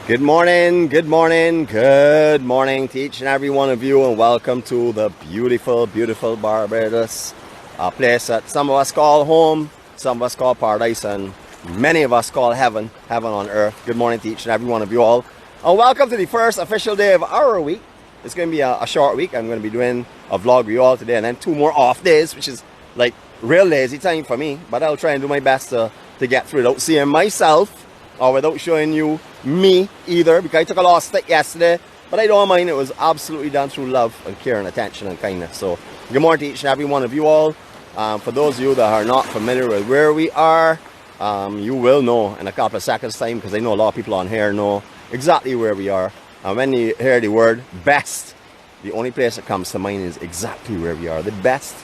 Good morning, good morning, good morning to each and every one of you, and welcome to the beautiful, beautiful Barbados, a place that some of us call home, some of us call paradise, and many of us call heaven, heaven on earth. Good morning to each and every one of you all, and welcome to the first official day of our week. It's going to be a short week. I'm going to be doing a vlog with you all today, and then 2 more off days, which is like real lazy time for me, but I'll try and do my best to get through without seeing myself or without showing you me either, because I took a lot of stick yesterday, but I don't mind. It was absolutely done through love and care and attention and kindness. So good morning to each and every one of you all. For those of you that are not familiar with where we are, you will know in a couple of seconds time, because I know a lot of people on here know exactly where we are. And when you hear the word best, the only place that comes to mind is exactly where we are. The best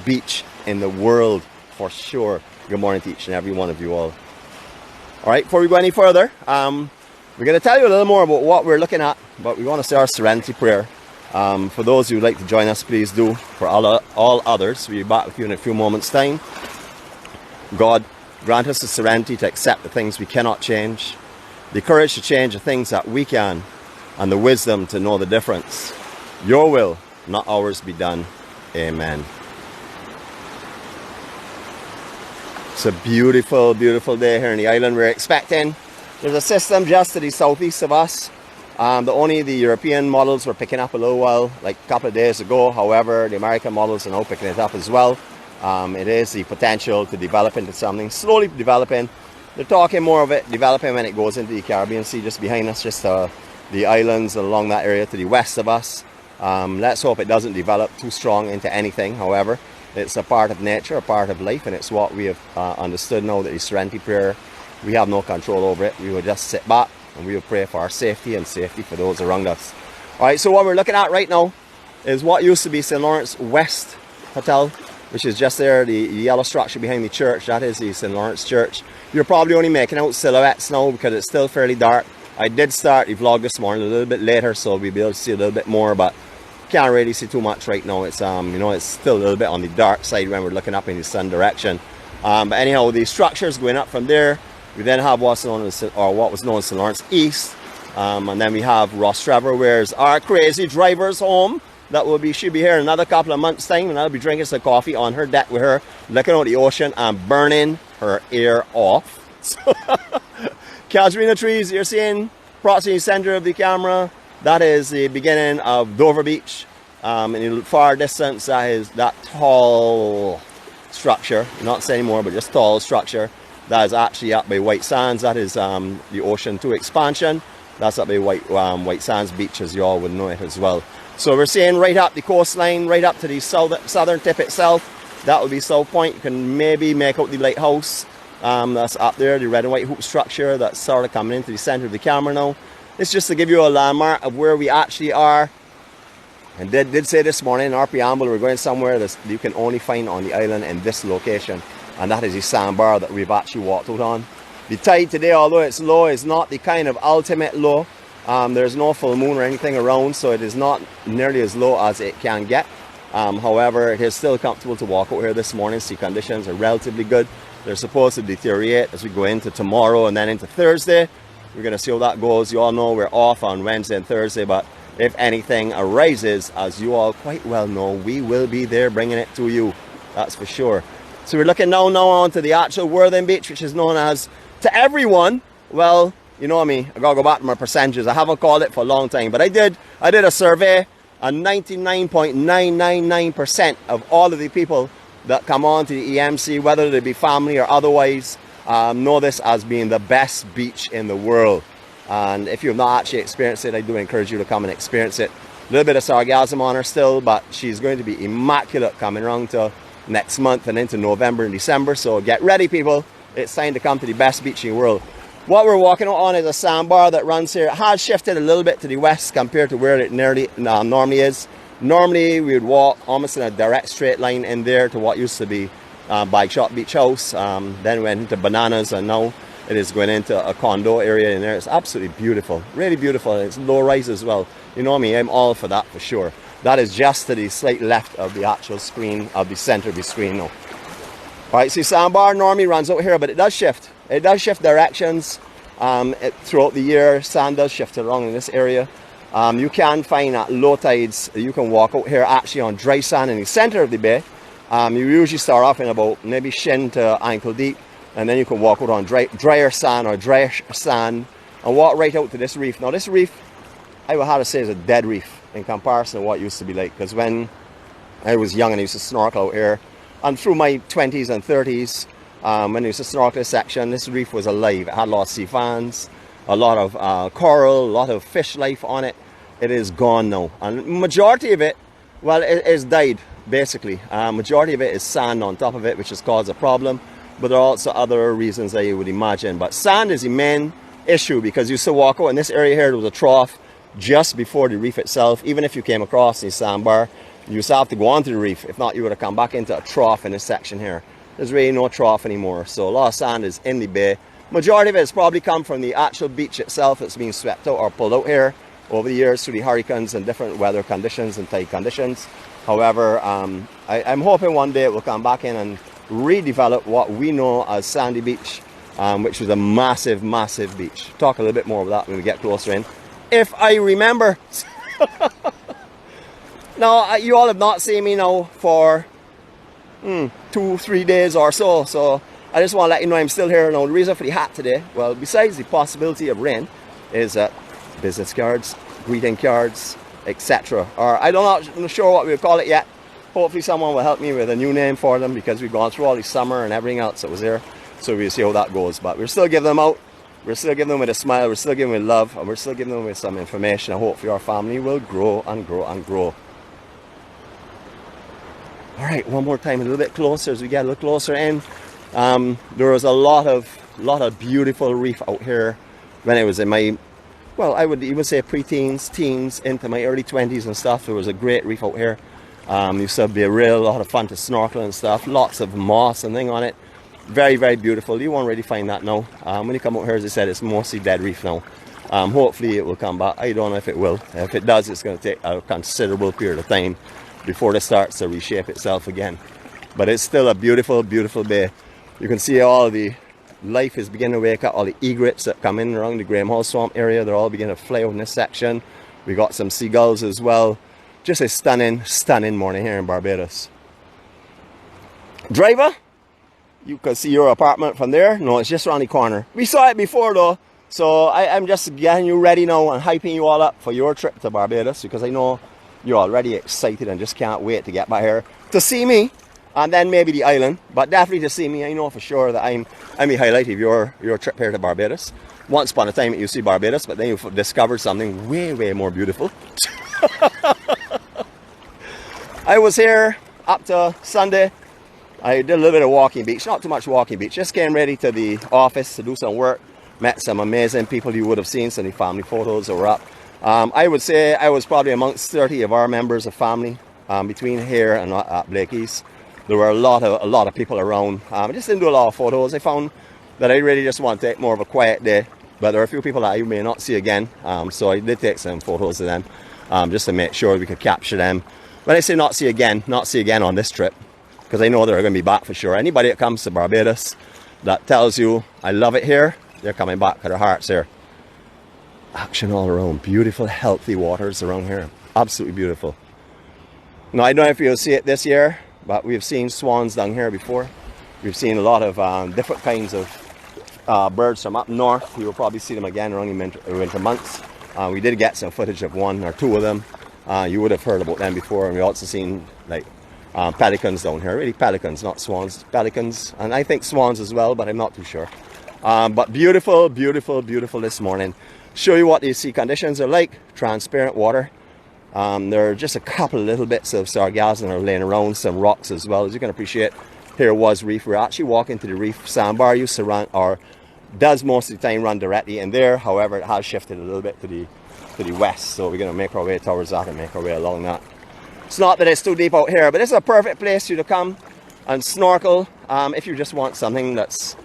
beach in the world, for sure. Good morning to each and every one of you all. Alright, before we go any further, we're going to tell you a little more about what we're looking at, but we want to say our serenity prayer. For those who would like to join us, please do. For all others, we'll be back with you in a few moments' time. God, grant us the serenity to accept the things we cannot change, the courage to change the things that we can, and the wisdom to know the difference. Your will, not ours, be done. Amen. It's a beautiful, beautiful day here in the island. We're expecting, there's a system just to the southeast of us. Only the European models were picking up a little while, like a couple of days ago. However, the American models are now picking it up as well. It is the potential to develop into something, slowly developing. They're talking more of it developing when it goes into the Caribbean Sea just behind us, just the islands along that area to the west of us. Let's hope it doesn't develop too strong into anything. However, it's a part of nature, a part of life, and it's what we have understood now, that the serenity prayer, we have no control over it. We will just sit back and we will pray for our safety and safety for those around us. Alright, so what we're looking at right now is what used to be St. Lawrence West Hotel, which is just there, the yellow structure behind the church. That is the St. Lawrence Church. You're probably only making out silhouettes now because it's still fairly dark. I did start the vlog this morning a little bit later, so we'll be able to see a little bit more, but can't really see too much right now. It's it's still a little bit on the dark side when we're looking up in the sun direction. But anyhow, the structures going up from there. We then have what's known as, or what was known as St. Lawrence East, and then we have Ross Trevor, where's our crazy driver's home. That should be here in another couple of months' time, and I'll be drinking some coffee on her deck with her, looking out the ocean and burning her ear off. So, Casuarina trees you're seeing, approximately center of the camera. That is the beginning of Dover Beach. In the far distance, that is that tall structure, not say anymore, but just tall structure. That is actually up by White Sands. That is the Ocean 2 expansion. That's up by White Sands Beach, as you all would know it as well. So we're seeing right up the coastline, right up to the southern tip itself. That will be South Point. You can maybe make out the lighthouse. That's up there, the red and white hoop structure that's sort of coming into the center of the camera now. It's just to give you a landmark of where we actually are. And did say this morning in our preamble, we're going somewhere that you can only find on the island in this location. And that is the sandbar that we've actually walked out on. The tide today, although it's low, is not the kind of ultimate low. There's no full moon or anything around, so it is not nearly as low as it can get. However, it is still comfortable to walk out here this morning. Sea conditions are relatively good. They're supposed to deteriorate as we go into tomorrow and then into Thursday. We're going to see how that goes. You all know we're off on Wednesday and Thursday, but if anything arises, as you all quite well know, we will be there bringing it to you. That's for sure. So we're looking now on to the actual Worthing Beach, which is known as, to everyone, well, you know me, I gotta go back to my percentages. I haven't called it for a long time, but I did a survey, and 99.999% of all of the people that come on to the EMC, whether they be family or otherwise, know this as being the best beach in the world. And if you have not actually experienced it, I do encourage you to come and experience it. A little bit of sargassum on her still, but she's going to be immaculate coming around to next month and into November and December. So get ready, people. It's time to come to the best beach in the world. What we're walking on is a sandbar that runs here. It has shifted a little bit to the west compared to where it normally is. Normally, we would walk almost in a direct straight line in there to what used to be Bike Shop Beach House. Then went into Bananas, and now it is going into a condo area in there. It's absolutely beautiful, really beautiful. It's low rise as well. You know me, I'm all for that for sure. That is just to the slight left of the actual screen, of the center of the screen now. Alright, see, sandbar normally runs out here, but it does shift. It does shift directions. Throughout the year, sand does shift around in this area. You can find at low tides, you can walk out here actually on dry sand in the center of the bay. You usually start off in about maybe shin to ankle deep, and then you can walk out on drier sand or dryish sand and walk right out to this reef. Now this reef, I would have to say, is a dead reef in comparison to what it used to be like, because when I was young and I used to snorkel out here, and through my 20s and 30s, when I used to snorkel this section, this reef was alive. It had a lot of sea fans, a lot of coral, a lot of fish life on it. It is gone now, and majority of it, well, it is died basically. Majority of it is sand on top of it, which has caused a problem, but there are also other reasons that you would imagine. But sand is the main issue, because you used to walk out in this area here, there was a trough just before the reef itself. Even if you came across the sandbar, you used to have to go onto the reef. If not, you would have come back into a trough in this section here. There's really no trough anymore, so a lot of sand is in the bay. Majority of it has probably come from the actual beach itself. It's been swept out or pulled out here over the years through the hurricanes and different weather conditions and tide conditions. However, I'm hoping one day it will come back in and redevelop what we know as Sandy Beach, which was a massive, massive beach. Talk a little bit more about that when we get closer in, if I remember. Now, you all have not seen me now for 2-3 days or so, so I just want to let you know I'm still here. Now, the reason for the hat today, well, besides the possibility of rain, is that business cards, greeting cards, etc. Or I'm not sure what we'll call it yet. Hopefully someone will help me with a new name for them, because we've gone through all the summer and everything else that was there. So we'll see how that goes. But we're still giving them out. We're still giving them with a smile. We're still giving them with love. And we're still giving them with some information. And hopefully our family will grow and grow and grow. Alright, one more time, a little bit closer as we get a little closer in. There was a lot of beautiful reef out here when I was in my, well, I would even say pre-teens, teens, into my early 20s and stuff. There was a great reef out here. Used to be a lot of fun to snorkel and stuff. Lots of moss and thing on it. Very, very beautiful. You won't really find that now. When you come out here, as I said, it's mostly dead reef now. Hopefully it will come back. I don't know if it will. If it does, it's going to take a considerable period of time before it starts to reshape itself again. But it's still a beautiful, beautiful bay. You can see all the life is beginning to wake up. All the egrets that come in around the Graham Hall Swamp area, they're all beginning to fly out in this section. We got some seagulls as well. Just a stunning, stunning morning here in Barbados. Driver, you can see your apartment from there. No, it's just around the corner. We saw it before though, so I'm just getting you ready now and hyping you all up for your trip to Barbados, because I know you're already excited and just can't wait to get back here to see me, and then maybe the island, but definitely to see me. I know for sure that I'm the highlight of your trip here to Barbados. Once upon a time you see Barbados, but then you've discovered something way, way more beautiful. I was here up to Sunday. I did a little bit of walking beach, not too much walking beach, just came ready to the office to do some work. Met some amazing people you would have seen, some of the family photos that were up. I would say I was probably amongst 30 of our members of family between here and at Blakey's. There were a lot of people around. I just didn't do a lot of photos. I found that I really just want to take more of a quiet day, but there are a few people that I may not see again, so I did take some photos of them just to make sure we could capture them. When I say not see again on this trip, because I know they're going to be back for sure. Anybody that comes to Barbados that tells you I love it here, they're coming back with their hearts here. Action all around. Beautiful, healthy waters around here. Absolutely beautiful. Now, I don't know if you'll see it this year, but we've seen swans down here before. We've seen a lot of different kinds of birds from up north. You will probably see them again around the winter months. We did get some footage of one or two of them. You would have heard about them before. And we also seen like pelicans down here. Really pelicans, not swans. Pelicans, and I think swans as well, but I'm not too sure. But beautiful, beautiful, beautiful this morning. Show you what the sea conditions are like. Transparent water. There are just a couple of little bits of sargassum are laying around, some rocks as well. As you can appreciate, here was reef. We're actually walking to the reef. Sandbar used to run, or does most of the time run directly in there. However, it has shifted a little bit to the west, so we're going to make our way towards that and make our way along that. It's not that it's too deep out here, but it's a perfect place for you to come and snorkel if you just want something that's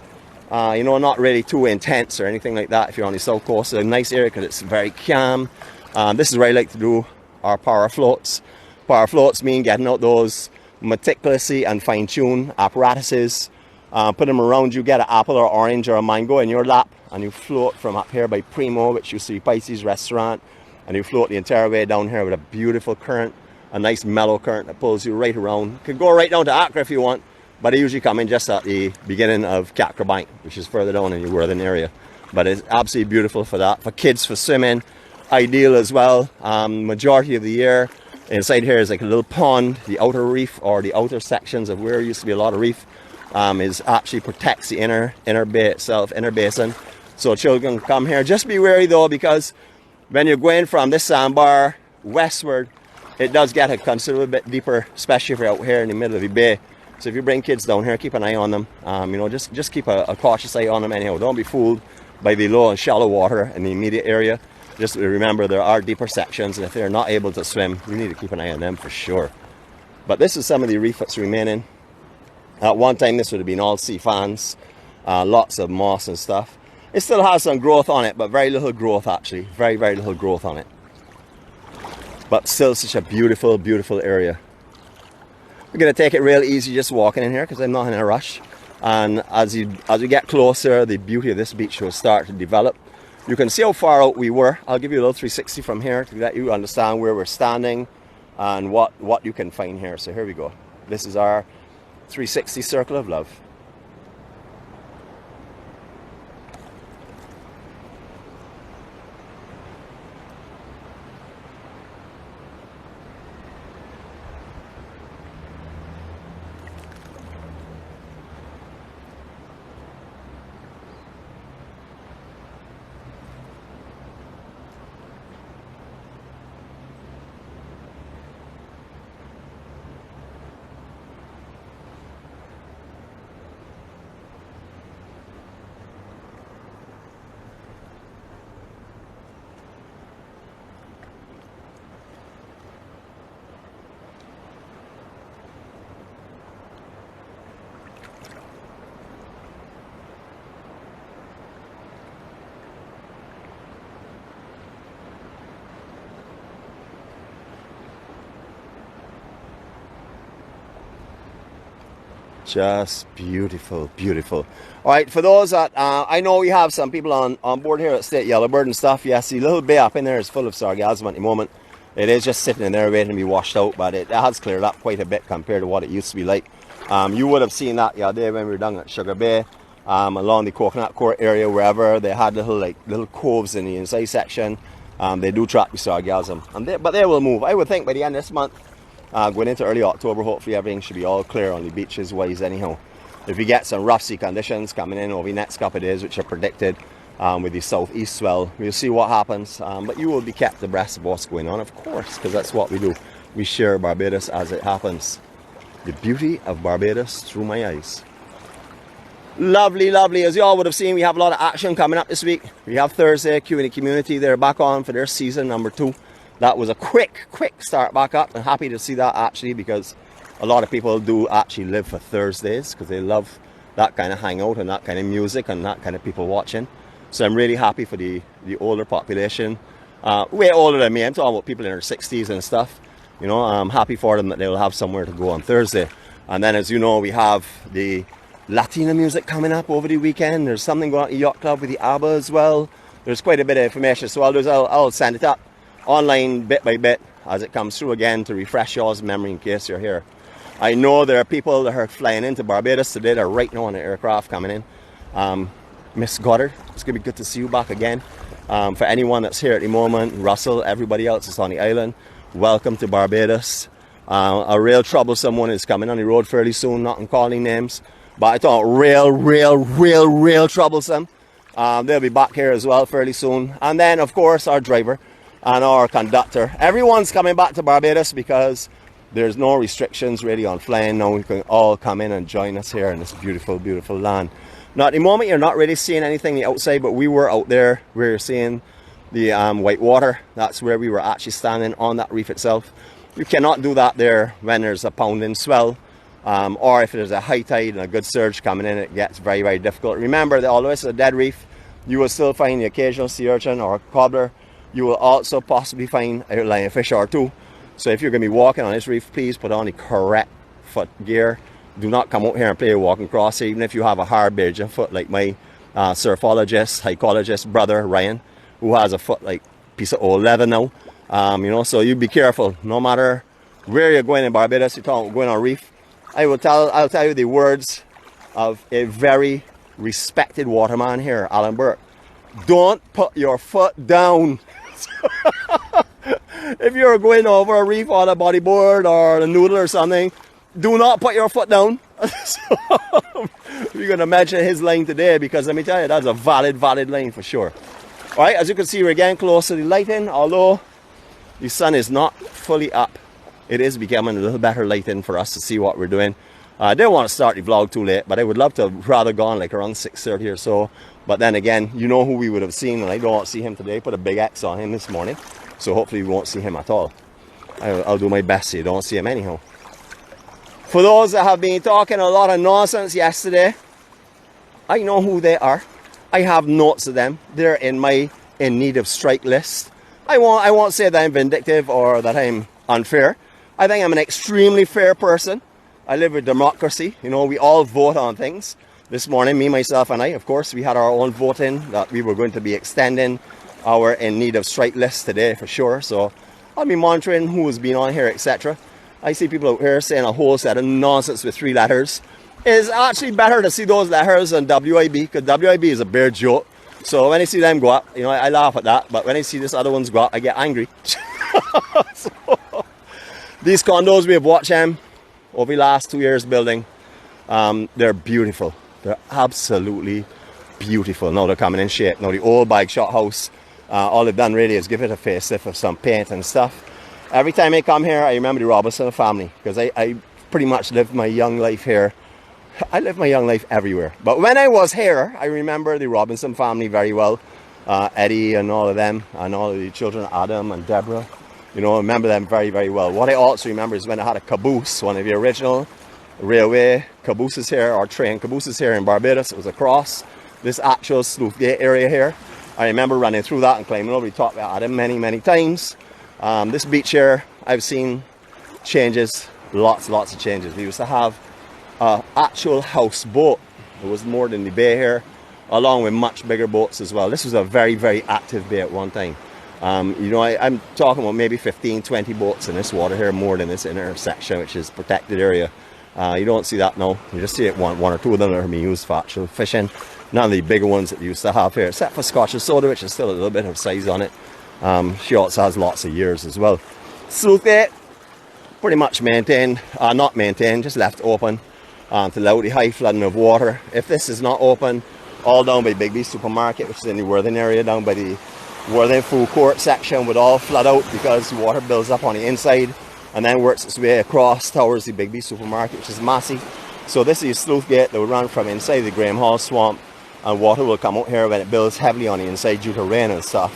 you know, not really too intense or anything like that. If you're on the south coast, it's a nice area because it's very calm. This is where I like to do our power floats. Power floats mean getting out those meticulously and fine-tuned apparatuses Put them around you, get an apple or orange or a mango in your lap, and you float from up here by Primo, which you see Pisces restaurant, and you float the entire way down here with a beautiful current, a nice mellow current that pulls you right around. You can go right down to Accra if you want, but I usually come in just at the beginning of Capra Bank, which is further down in the Worthing area. But it's absolutely beautiful for that. For kids, for swimming, ideal as well. Majority of the year, inside here is like a little pond. The outer reef, or the outer sections of where used to be a lot of reef, is actually protects the inner bay itself, inner basin. So children can come here. Just be wary though, because when you're going from this sandbar westward, it does get a considerable bit deeper, especially if you're out here in the middle of the bay. So if you bring kids down here, keep an eye on them. You know, just keep a cautious eye on them anyhow. Don't be fooled by the low and shallow water in the immediate area. Just remember there are deeper sections, and if they're not able to swim, you need to keep an eye on them for sure. But this is some of the reef that's remaining. At one time this would have been all sea fans, lots of moss and stuff. It still has some growth on it, but very little growth actually. Very little growth on it. But still such a beautiful, beautiful area. We're going to take it real easy just walking in here, because I'm not in a rush. And as we get closer, the beauty of this beach will start to develop. You can see how far out we were. I'll give you a little 360 from here to let you understand where we're standing and what you can find here. So here we go. This is our 360 circle of love. Just beautiful, beautiful. All right, for those that, I know we have some people on board here at State Yellowbird and stuff. Yes, the little bay up in there is full of sargassum at the moment. It is just sitting in there waiting to be washed out, but it has cleared up quite a bit compared to what it used to be like. You would have seen that the other day when we were down at Sugar Bay, along the Coconut Court area, wherever they had little coves in the inside section. They do trap the sargassum, but they will move. I would think by the end of this month, going into early October, hopefully everything should be all clear on the beaches wise anyhow. If we get some rough sea conditions coming in over the next couple of days, which are predicted with the southeast swell, we'll see what happens. But you will be kept abreast of what's going on, of course, because that's what we do. We share Barbados as it happens. The beauty of Barbados through my eyes. Lovely, lovely. As you all would have seen, we have a lot of action coming up this week. We have Thursday, Q&A Community. They're back on for their season number 2. That was a quick start back up. I'm happy to see that actually, because a lot of people do actually live for Thursdays because they love that kind of hangout and that kind of music and that kind of people watching. So I'm really happy for the older population, way older than me. I'm talking about people in their 60s and stuff. You know, I'm happy for them that they'll have somewhere to go on Thursday. And then, as you know, we have the Latina music coming up over the weekend. There's something going on at the Yacht Club with the ABBA as well. There's quite a bit of information, so I'll send it up online bit by bit as it comes through again to refresh y'all's memory in case you're here. I know there are people that are flying into Barbados today. They're right now on the aircraft coming in. Miss Goddard, it's going to be good to see you back again. For anyone that's here at the moment, Russell, everybody else is on the island, welcome to Barbados. A real troublesome one is coming on the road fairly soon, not in calling names, but I thought real troublesome. They'll be back here as well fairly soon. And then, of course, our driver and our conductor. Everyone's coming back to Barbados because there's no restrictions really on flying. Now we can all come in and join us here in this beautiful, beautiful land. Now at the moment you're not really seeing anything outside, but we were out there. We were seeing the white water. That's where we were actually standing on that reef itself. You cannot do that there when there's a pounding swell, or if there's a high tide and a good surge coming in. It gets very difficult. Remember that although it's a dead reef, you will still find the occasional sea urchin or cobbler. You will also possibly find a lionfish or two. So if you're going to be walking on this reef, please put on the correct foot gear do not come out here and play a walking cross here, even if you have a hard Belgian foot like my surfologist, hycologist brother Ryan, who has a foot like piece of old leather now. You know, so you be careful. No matter where you're going in Barbados, you're going on a reef. I'll tell you the words of a very respected waterman here, Alan Burke. Don't put your foot down. If you're going over a reef on a bodyboard or a noodle or something, do not put your foot down. So, you're going to mention his line today, because let me tell you, that's a valid line for sure. Alright, as you can see, we're getting close to the lighting. Although the sun is not fully up, it is becoming a little better lighting for us to see what we're doing. I didn't want to start the vlog too late, but I would love to have rather gone like around 6:30 or so. But then again, you know who we would have seen, and I don't want to see him today. Put a big X on him this morning, so hopefully we won't see him at all. I'll do my best so you don't see him anyhow. For those that have been talking a lot of nonsense yesterday, I know who they are. I have notes of them. They're in my in need of strike list. I won't say that I'm vindictive or that I'm unfair. I think I'm an extremely fair person. I live with democracy. You know, we all vote on things. This morning, me, myself, and I, of course, we had our own voting that we were going to be extending our in need of strike list today for sure. So I'll be monitoring who has been on here, etc. I see people out here saying a whole set of nonsense with 3 letters. It's actually better to see those letters than WIB, because WIB is a bare joke. So when I see them go up, you know, I laugh at that. But when I see this other ones go up, I get angry. So, these condos, we have watched them over the last 2 years building. They're beautiful. They're absolutely beautiful. Now they're coming in shape. Now the old bike shot house, all they've done really is give it a facelift of some paint and stuff. Every time I come here, I remember the Robinson family, because I pretty much lived my young life here. I lived my young life everywhere. But when I was here, I remember the Robinson family very well. Eddie and all of them, and all of the children, Adam and Deborah. You know, I remember them very, very well. What I also remember is when I had a caboose, one of the original railway cabooses here, or train cabooses here in Barbados. It was across this actual Slough Gate area here. I remember running through that and climbing over the top of Adam many, many times. This beach here, I've seen changes, lots of changes. We used to have an actual houseboat. It was more than the bay here, along with much bigger boats as well. This was a very, very active bay at one time. You know, I'm talking about maybe 15, 20 boats in this water here, more than this inner section, which is protected area. You don't see that now. You just see it one or two of them that are being used for actual fishing. None of the bigger ones that you used to have here, except for Scotch and Soda, which is still a little bit of size on it. She also has lots of years as well. Slough Gate, pretty much maintained, not maintained, just left open to allow the high flooding of water. If this is not open, all down by Big B Supermarket, which is in the Worthing area, down by the Worthing Food Court section, would all flood out because water builds up on the inside and then works its way across towards the Big B Supermarket, which is massive. So this is Slough Gate that will run from inside the Graham Hall swamp, and water will come out here when it builds heavily on the inside due to rain and stuff.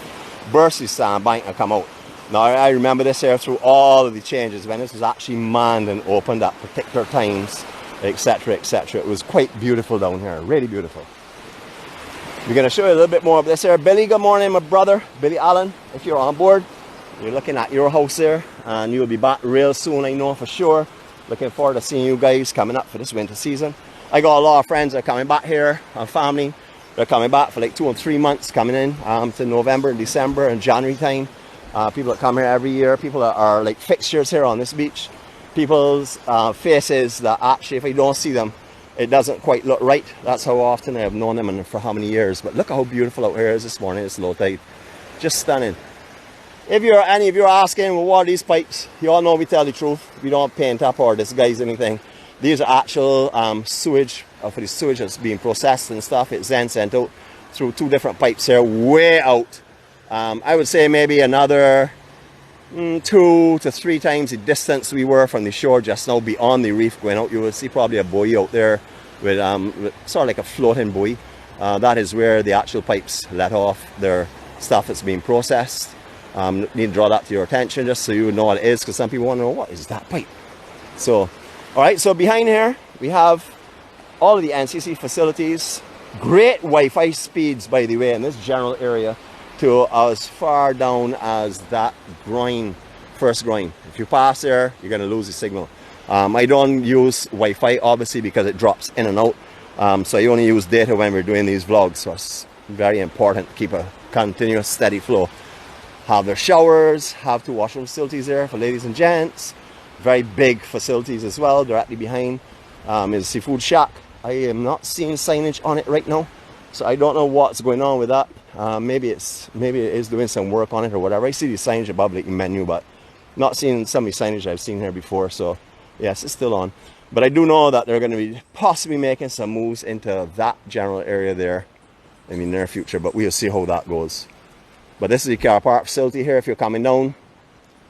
Burst the sandbank and come out. Now I remember this here through all of the changes when this was actually manned and opened at particular times, etc, etc. It was quite beautiful down here, really beautiful. We're going to show you a little bit more of this here. Billy, good morning, my brother, Billy Allen. If you're on board, you're looking at your house there, and you'll be back real soon, I know for sure. Looking forward to seeing you guys coming up for this winter season. I got a lot of friends that are coming back here, and family. They're coming back for like 2 or 3 months, coming in to November and December and January time. People that come here every year, people that are like fixtures here on this beach. People's faces that actually, if I don't see them, it doesn't quite look right. That's how often I have known them and for how many years. But look at how beautiful out here is this morning. It's low tide. Just stunning. If you're any of you are asking, well, what are these pipes? You all know we tell the truth. We don't paint up or disguise anything. These are actual sewage, for the sewage that's being processed and stuff. It's then sent out through 2 different pipes here, way out. I would say maybe another 2 to 3 times the distance we were from the shore just now, beyond the reef going out. You will see probably a buoy out there with sort of like a floating buoy. That is where the actual pipes let off their stuff that's being processed. Need to draw that to your attention just so you know what it is, because some people want to know, what is that pipe? So, alright, so behind here we have all of the NCC facilities. Great Wi-Fi speeds, by the way, in this general area, to as far down as that groin, first groin. If you pass there, you're going to lose the signal. I don't use Wi-Fi obviously because it drops in and out. So I only use data when we're doing these vlogs. So it's very important to keep a continuous steady flow. Have their showers, have 2 washroom facilities there for ladies and gents. Very big facilities as well, directly behind is Seafood Shack. I am not seeing signage on it right now, so I don't know what's going on with that. Maybe it is doing some work on it or whatever. I see the signage above the menu, but not seeing some of the signage I've seen here before. So yes, it's still on. But I do know that they're going to be possibly making some moves into that general area there in the near future, but we'll see how that goes. But this is the car park facility here if you're coming down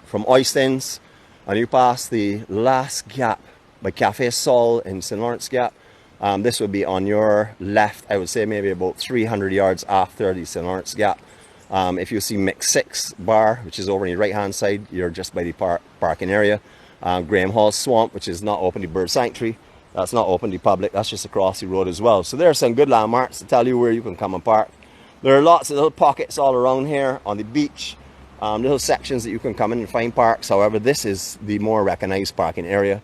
from Oystins and you pass the last gap by Cafe Sol in St. Lawrence Gap. This would be on your left, I would say maybe about 300 yards after the St. Lawrence Gap. If you see Mix 6 bar, which is over on the right hand side, you're just by the parking area. Graham Hall Swamp, which is not open to bird sanctuary, that's not open to public, that's just across the road as well. So there are some good landmarks to tell you where you can come and park. There are lots of little pockets all around here on the beach, little sections that you can come in and find parks. However, this is the more recognized parking area,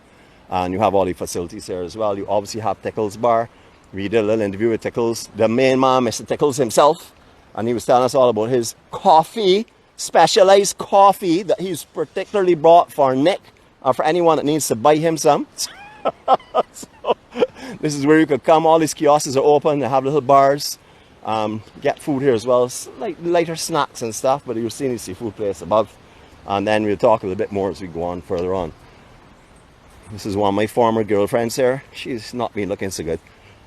and you have all the facilities here as well. You obviously have Tickles Bar. We did a little interview with Tickles, the main man, Mr. Tickles himself, and he was telling us all about his coffee, specialized coffee that he's particularly brought for Nick, for anyone that needs to buy him some. So, this is where you could come. All these kiosks are open. They have little bars. Get food here as well. It's like lighter snacks and stuff, but you'll see the seafood place above. And then we'll talk a little bit more as we go on further on. This is one of my former girlfriends here. She's not been looking so good.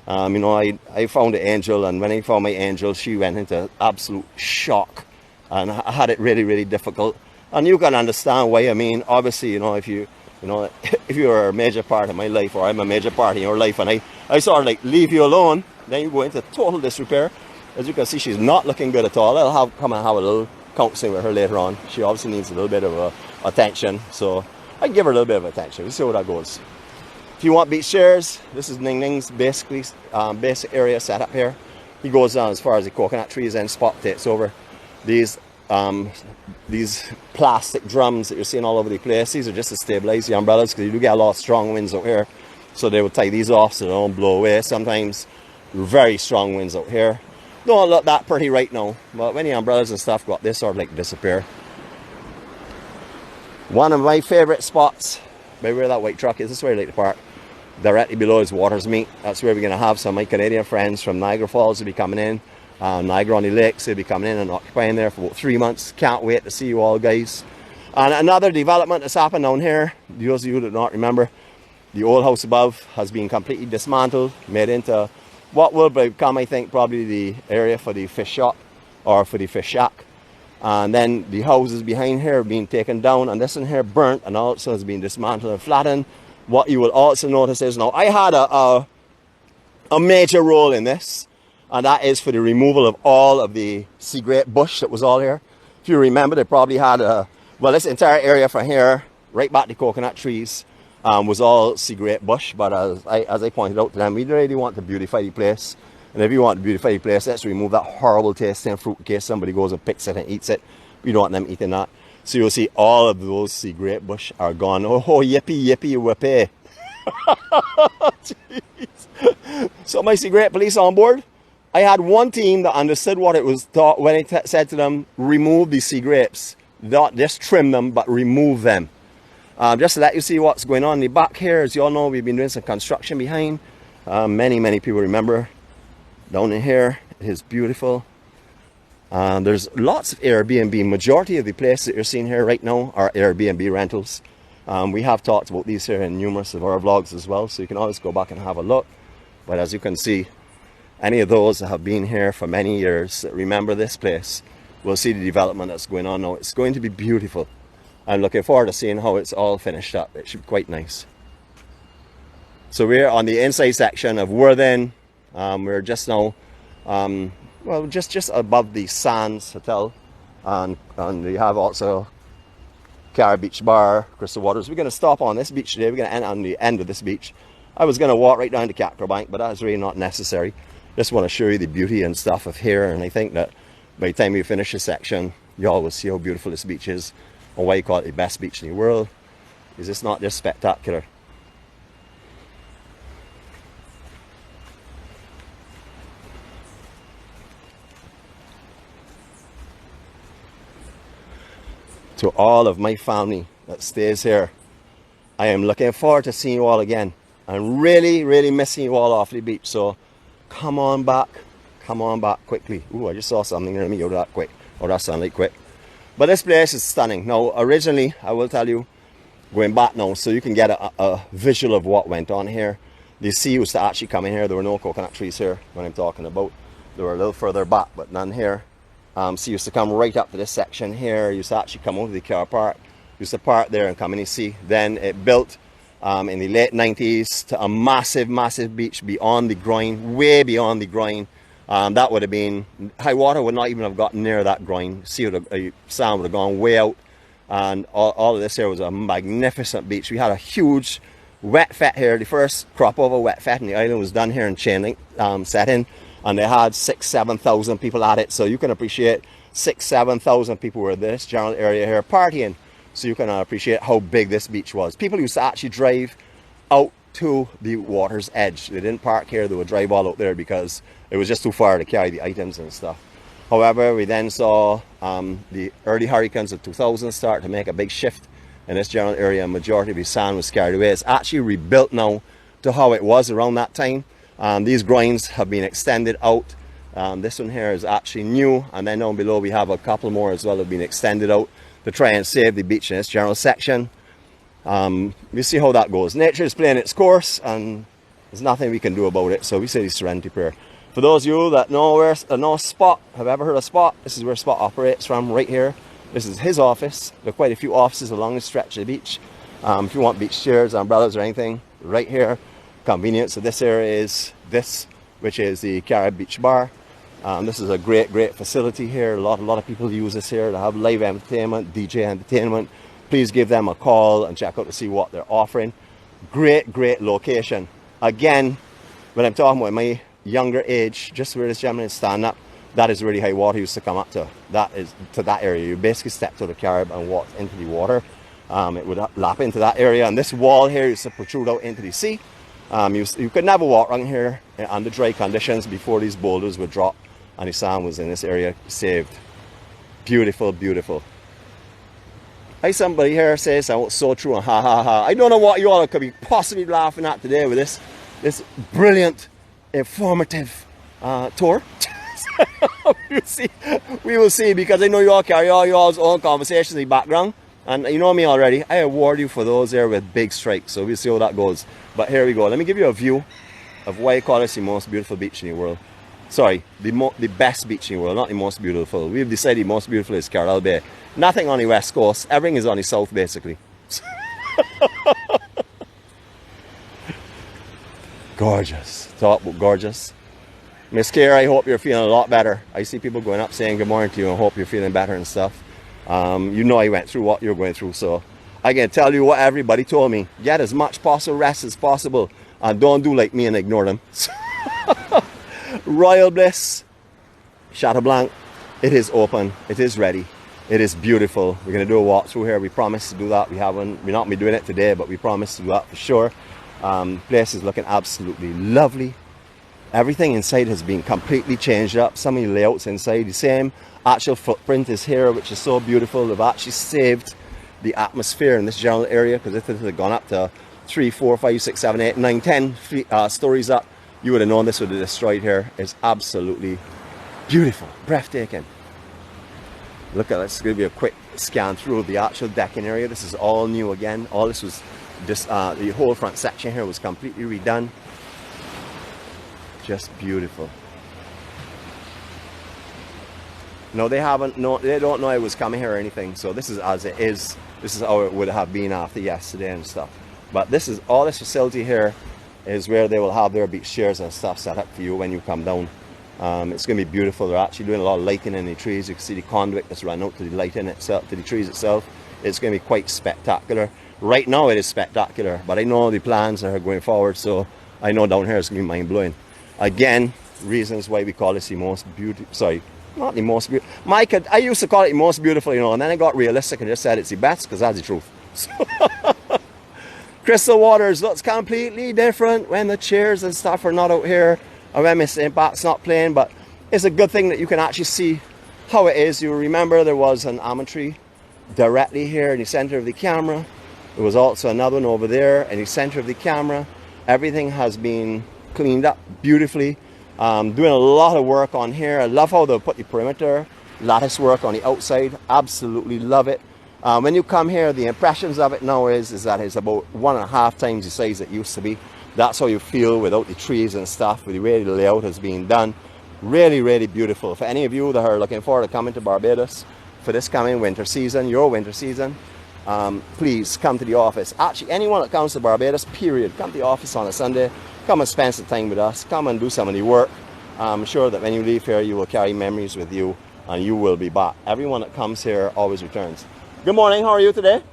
You know, I found an angel, and when I found my angel, she went into absolute shock. And I had it really, really difficult. And you can understand why. I mean, obviously, you know, if you're a major part of my life, or I'm a major part in your life, and I sort of like leave you alone, then you go into total disrepair. As you can see, she's not looking good at all. I'll come and have a little counseling with her later on. She obviously needs a little bit of attention, so I give her a little bit of attention. We'll see how that goes. If you want beach chairs, this is Ning Ning's basically basic area set up here. He goes down as far as the coconut trees and spot takes over. These plastic drums that you're seeing all over the place, these are just to stabilize the umbrellas, because you do get a lot of strong winds out here. So they will tie these off so they don't blow away. Sometimes very strong winds out here. Don't look that pretty right now, but when the umbrellas and stuff got this sort of like disappear. One of my favorite spots by where that white truck is, this is where I like to park. Directly below is Waters Meet. That's where we're going to have some of my Canadian friends from Niagara Falls will be coming in. Niagara on the Lakes, they'll be coming in and occupying there for about 3 months. Can't wait to see you all, guys. And another development that's happened down here, those of you that don't remember, the old house above has been completely dismantled, made into what will become, I think, probably the area for the fish shop or for the fish shack. And then the houses behind here have been taken down, and this in here burnt, and also has been dismantled and flattened. What you will also notice is, now I had a major role in this, and that is for the removal of all of the sea grape bush that was all here. If you remember, they probably had well, this entire area from here right back to coconut trees was all sea grape bush. But as I pointed out to them, we really want to beautify the place. And if you want to beautify the place, let's remove that horrible tasting fruit in case somebody goes and picks it and eats it. We don't want them eating that. So you'll see all of those sea grape bush are gone. Oh, yippee, yippee, whippy. Jeez. So my sea grape police on board. I had one team that understood what it was taught when I said to them, remove the sea grapes. Not just trim them, but remove them. Just to let you see what's going on in the back here. As you all know, we've been doing some construction behind. Many people remember. Down in here, it is beautiful. There's lots of Airbnb. Majority of the places that you're seeing here right now are Airbnb rentals. We have talked about these here in numerous of our vlogs as well, so you can always go back and have a look. But as you can see, any of those that have been here for many years that remember this place will see the development that's going on now. It's going to be beautiful. I'm looking forward to seeing how it's all finished up. It should be quite nice. So we're on the inside section of Worthing. We're just now, well, just above the Sands Hotel, and we have also Cara Beach Bar, Crystal Waters. We're going to stop on this beach today. We're going to end on the end of this beach. I was going to walk right down to Cacro Bank, but that's really not necessary. Just want to show you the beauty and stuff of here, and I think that by the time we finish this section, you all will see how beautiful this beach is, and why you call it the best beach in the world. Is it's not just spectacular, to all of my family that stays here, I am looking forward to seeing you all again. I'm really, really missing you all off the beach. So come on back quickly. Ooh, I just saw something near me. Oh, that quick. Oh, that sunlight quick. But this place is stunning. Now, originally, I will tell you, going back now, so you can get a visual of what went on here. The sea used to actually come in here. There were no coconut trees here when I'm talking about. They were a little further back, but none here. So used to come right up to this section here. Used to actually come over the car park. Used to park there and come in and see. Then it built in the late 90s to a massive, massive beach beyond the groin, way beyond the groin. That would have been, high water would not even have gotten near that groin. Sand would have gone way out. And all of this here was a magnificent beach. We had a huge wet fet here. The first crop over wet fet in the island was done here in Chain Link setting. And they had 6,000-7,000 people at it. So you can appreciate 6,000-7,000 people were in this general area here partying. So you can appreciate how big this beach was. People used to actually drive out to the water's edge. They didn't park here. They would drive all out there because it was just too far to carry the items and stuff. However, we then saw the early hurricanes of 2000 start to make a big shift in this general area. A majority of the sand was carried away. It's actually rebuilt now to how it was around that time. These groins have been extended out. This one here is actually new, and then down below we have a couple more as well that have been extended out to try and save the beach in this general section. We see how that goes. Nature is playing its course, and there's nothing we can do about it. So we say the serenity prayer. For those of you that know where Spot, have ever heard of Spot? This is where Spot operates from, right here. This is his office. There are quite a few offices along the stretch of the beach. If you want beach chairs, umbrellas, or anything, right here. Convenient. So this area is this, which is the Carib Beach Bar. This is a great facility here. A lot of people use this here to have live entertainment, DJ entertainment. Please give them a call and check out to see what they're offering. Great location. Again, when I'm talking about my younger age, just where this gentleman is standing up, that is really high water used to come up to. That is to that area. You basically step to the Carib and walk into the water. It would lap into that area, and this wall here used to protrude out into the sea. You could never walk around here under dry conditions before these boulders would drop and the sand was in this area saved. Beautiful. Hey, somebody here says, "Oh, so true," and ha ha ha. I don't know what you all could be possibly laughing at today with this brilliant, informative tour. we will see, because I know you all carry all y'all's own conversations in the background, and you know me already. I award you for those there with big strikes, so we'll see how that goes. But here we go. Let me give you a view of why I call this the most beautiful beach in the world. Sorry, the best beach in the world, not the most beautiful. We've decided the most beautiful is Carrel Bay. Nothing on the west coast. Everything is on the south, basically. Gorgeous. Talk about gorgeous. Miss Kier, I hope you're feeling a lot better. I see people going up saying good morning to you and hope you're feeling better and stuff. You know I went through what you're going through, so I can tell you what everybody told me. Get as much possible rest as possible and don't do like me and ignore them. Royal Bliss, Chateau Blanc, it is open, it is ready, it is beautiful. We're going to do a walkthrough here. We promised to do that. We're not going to be doing it today, but we promised to do that for sure. Place is looking absolutely lovely. Everything inside has been completely changed up. Some of the layouts inside, the same actual footprint is here, which is so beautiful. They've actually saved the atmosphere in this general area, because if it had gone up to 3, 4, 5, 6, 7, 8, 9, 10 stories up, you would have known this would have destroyed here. It's absolutely beautiful, breathtaking. Look at, let's give you a quick scan through the actual decking area. This is all new again. All this was just the whole front section here was completely redone. Just beautiful. No, they haven't. No, they don't know I was coming here or anything. So this is as it is. This is how it would have been after yesterday and stuff. But this is all. This facility here is where they will have their beach chairs and stuff set up for you when you come down. It's going to be beautiful. They're actually doing a lot of lighting in the trees. You can see the conduit that's run out to the lighting itself, to the trees itself. It's going to be quite spectacular. Right now it is spectacular, but I know the plans are going forward, so I know down here it's going to be mind-blowing. Again, reasons why we call this the most beautiful. Sorry, not the most beautiful. Mike, I used to call it the most beautiful, you know, and then I got realistic and just said it's the best, because that's the truth. Crystal waters looks completely different when the chairs and stuff are not out here, and when Miss Impact's not playing, but it's a good thing that you can actually see how it is. You remember there was an almond tree directly here in the center of the camera. There was also another one over there in the center of the camera. Everything has been cleaned up beautifully. Doing a lot of work on here. I love how they put the perimeter lattice work on the outside. Absolutely love it. When you come here, the impressions of it now is that it's about 1.5 times the size it used to be. That's how you feel without the trees and stuff, with the way the layout has been done. Really, really beautiful. For any of you that are looking forward to coming to Barbados for this coming winter season, your winter season, please come to the office. Actually, anyone that comes to Barbados, period, come to the office on a Sunday. Come and spend some time with us. Come and do some of the work. I'm sure that when you leave here, you will carry memories with you and you will be back. Everyone that comes here always returns. Good morning. How are you today?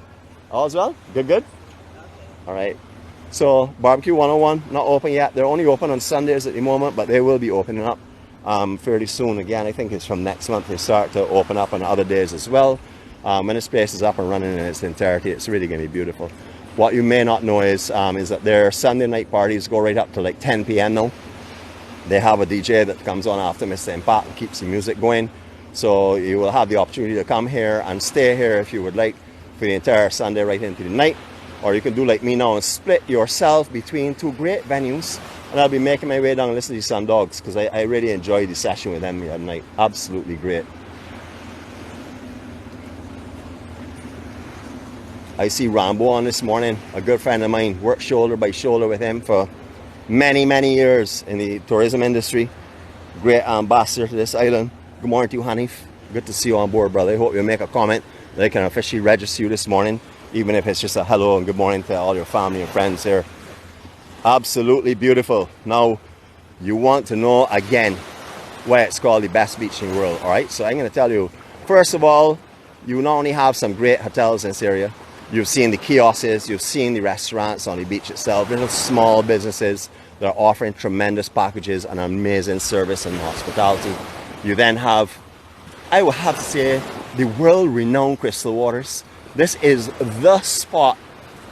All is well? Good, good? All right. So, Barbecue 101, not open yet. They're only open on Sundays at the moment, but they will be opening up fairly soon. Again, I think it's from next month they start to open up on other days as well. When this place is up and running in its entirety, it's really going to be beautiful. What you may not know is that their Sunday night parties go right up to like 10 p.m. now. They have a DJ that comes on after Mr. Impact and keeps the music going. So you will have the opportunity to come here and stay here if you would like for the entire Sunday right into the night. Or you can do like me now and split yourself between two great venues. And I'll be making my way down and listen to Sun Dogs because I really enjoyed the session with them the other night. Absolutely great. I see Rambo on this morning, a good friend of mine. Worked shoulder by shoulder with him for many, many years in the tourism industry. Great ambassador to this island. Good morning to you, Hanif. Good to see you on board, brother. I hope you'll make a comment that I can officially register you this morning, even if it's just a hello and good morning to all your family and friends here. Absolutely beautiful. Now, you want to know again why it's called the best beach in the world, all right? So I'm going to tell you, first of all, you not only have some great hotels in this area, you've seen the kiosks, you've seen the restaurants on the beach itself, little small businesses that are offering tremendous packages and amazing service and hospitality. You then have, I would have to say, the world-renowned crystal waters. This is the spot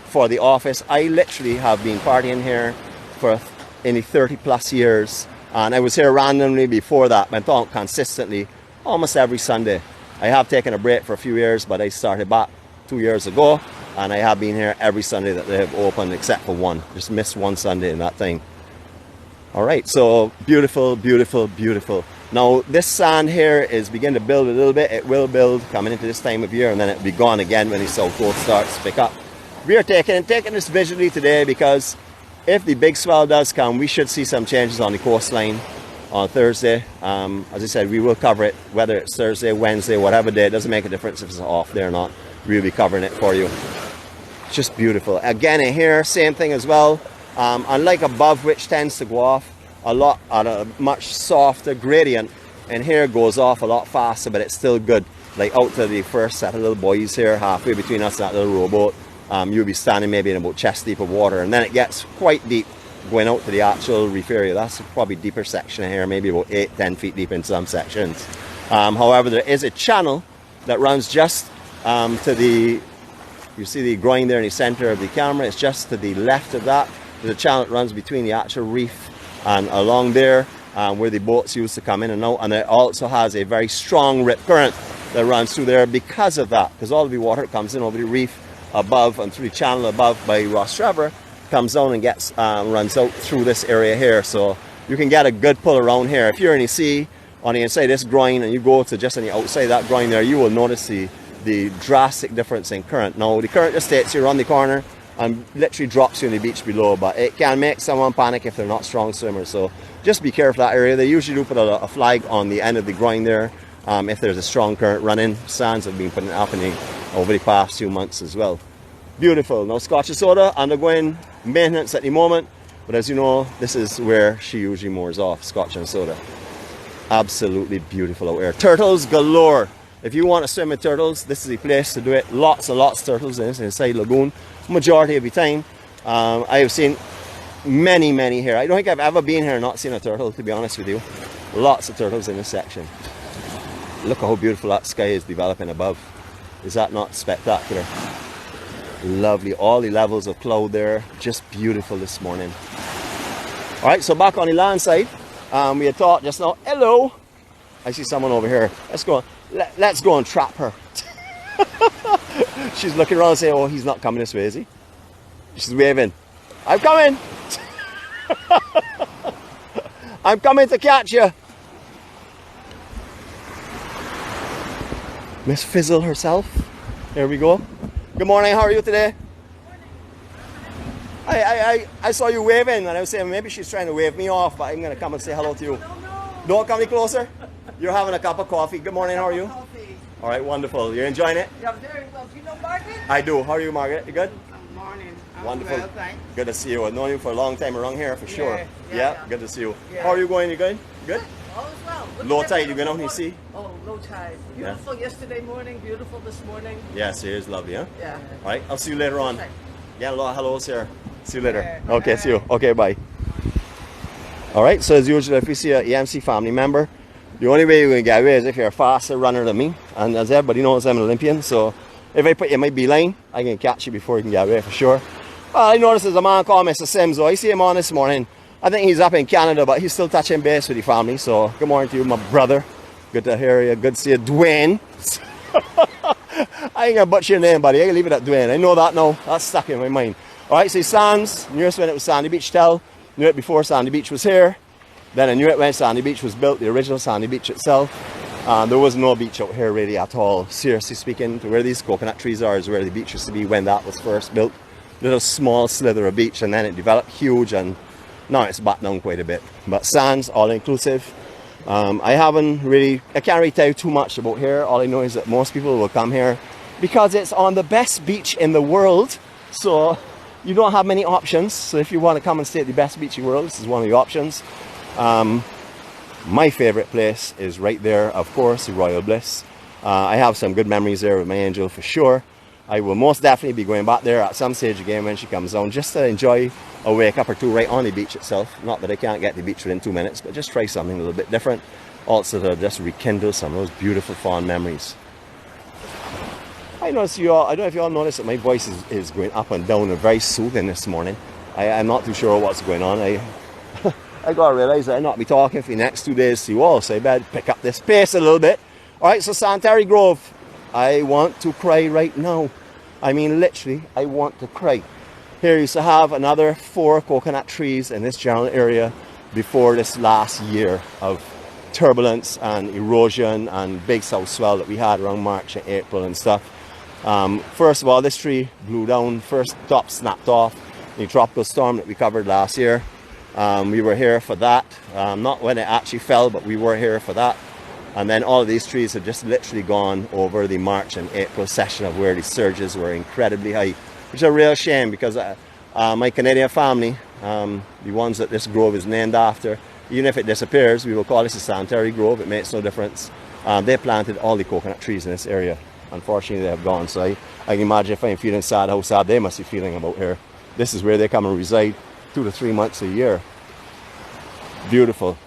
for the office. I literally have been partying here for any 30 plus years, and I was here randomly before that, but on consistently almost every Sunday. I have taken a break for a few years, but I started back 2 years ago, and I have been here every Sunday that they have opened except for one. Just missed one Sunday in that time. All right, so beautiful, beautiful, beautiful. Now this sand here is beginning to build a little bit. It will build coming into this time of year, and then it'll be gone again when the south coast starts to pick up. We are taking this visually today because if the big swell does come, we should see some changes on the coastline on Thursday. As I said, we will cover it, whether it's Thursday, Wednesday, whatever day. It doesn't make a difference if it's off there or not. We'll be covering it for you. It's just beautiful. Again, in here, same thing as well. Unlike above, which tends to go off a lot at a much softer gradient, and here goes off a lot faster, but it's still good. Like out to the first set of little boys here, halfway between us and that little rowboat, you'll be standing maybe in about chest deep of water, and then it gets quite deep going out to the actual reef area. That's probably deeper section here, maybe about 8-10 feet deep in some sections. However, there is a channel that runs just to the, you see the groin there in the center of the camera. It's just to the left of that. There's a channel that runs between the actual reef and along there where the boats used to come in and out, and it also has a very strong rip current that runs through there because of that, because all of the water comes in over the reef above and through the channel above by Ross Trevor, comes down and gets runs out through this area here. So you can get a good pull around here. If you're in the sea on the inside of this groin and you go to just on the outside of that groin there, you will notice the drastic difference in current. Now the current just stays here on the corner and literally drops you on the beach below, but it can make someone panic if they're not strong swimmers. So just be careful that area. They usually do put a flag on the end of the groin there if there's a strong current running. Sands have been putting it up over the past few months as well. Beautiful. Now Scotch and Soda undergoing maintenance at the moment, but as you know, this is where she usually moors off, Scotch and Soda. Absolutely beautiful out here. Turtles galore. If you want to swim with turtles, this is the place to do it. Lots of turtles in this inside lagoon. Majority of the time, I have seen many here. I don't think I've ever been here and not seen a turtle, to be honest with you. Lots of turtles in this section. Look how beautiful that sky is developing above. Is that not spectacular? Lovely. All the levels of cloud there, just beautiful this morning. All right, so back on the land side, we had thought just now, hello, I see someone over here. Let's go and trap her. She's looking around saying, oh, he's not coming this way, is he? She's waving. I'm coming. I'm coming to catch you. Miss Fizzle herself. Here we go. Good morning, how are you today? I saw you waving and I was saying maybe she's trying to wave me off, but I'm going to come and say hello to you. No. Don't come any closer. You're having a cup of coffee. Good morning, how are you? Coffee. All right, wonderful. You're enjoying it? Yeah, very well. Do you know Margaret? I do. How are you, Margaret? You good? Good morning. I'm Wonderful. Well, thanks. Good to see you. I've known you for a long time around here for sure. Yeah, good to see you. Yeah. How are you going? You good? Good? All is well. Good Low weather, tide, you going out beautiful and see? Oh, low tide. Beautiful yesterday morning, beautiful this morning. Yes, it is lovely, huh? Yeah. All right, I'll see you later on. Perfect. Yeah, a lot of hellos here. See you later. Yeah. Okay, see you. Okay, bye. All right, so as usual, if you see an EMC family member, the only way you're going to get away is if you're a faster runner than me. And as everybody knows, I'm an Olympian, so if I put you in my beeline, I can catch you before you can get away for sure. Well, I noticed there's a man called Mr. Sims, though. I see him on this morning. I think he's up in Canada, but he's still touching base with the family. So good morning to you, my brother. Good to hear you. Good to see you, Dwayne. I ain't gonna butcher your name, buddy. I can leave it at Dwayne. I know that now. That's stuck in my mind. All right, so Sands. Knew it when it was Sandy Beach Tell. Knew it before Sandy Beach was here. Then I knew it when Sandy Beach was built, the original Sandy Beach itself. There was no beach out here really at all. Seriously speaking, to where these coconut trees are is where the beach used to be when that was first built. Little small slither of beach, and then it developed huge, and now it's back down quite a bit. But Sands, all inclusive. I can't really tell you too much about here. All I know is that most people will come here because it's on the best beach in the world. So you don't have many options. So if you want to come and stay at the best beach in the world, this is one of the options. My favorite place is right there, of course, the Royal Bliss. I have some good memories there with my angel for sure. I will most definitely be going back there at some stage again when she comes down, just to enjoy a wake up or two right on the beach itself. Not that I can't get to the beach within 2 minutes, but just try something a little bit different. Also to just rekindle some of those beautiful fond memories. I notice you all, I don't know if you all notice that my voice is going up and down and very soothing this morning. I'm not too sure what's going on. I gotta realize that I'll not be talking for the next 2 days to you all, so I better pick up this pace a little bit. Alright, so Sanitary Grove. I want to cry right now. I mean, literally, I want to cry. Here used to have another 4 coconut trees in this general area before this last year of turbulence and erosion and big south swell that we had around March and April and stuff. First of all, this tree blew down, first top snapped off, the tropical storm that we covered last year. We were here for that, not when it actually fell, but we were here for that. And then all of these trees have just literally gone over the March and April session of where the surges were incredibly high, which is a real shame because my Canadian family, the ones that this grove is named after, even if it disappears, we will call this a sanitary grove. It makes no difference. They planted all the coconut trees in this area. Unfortunately, they have gone. So I can imagine if I'm feeling sad, how sad they must be feeling about here. This is where they come and reside 2 to 3 months a year. Beautiful.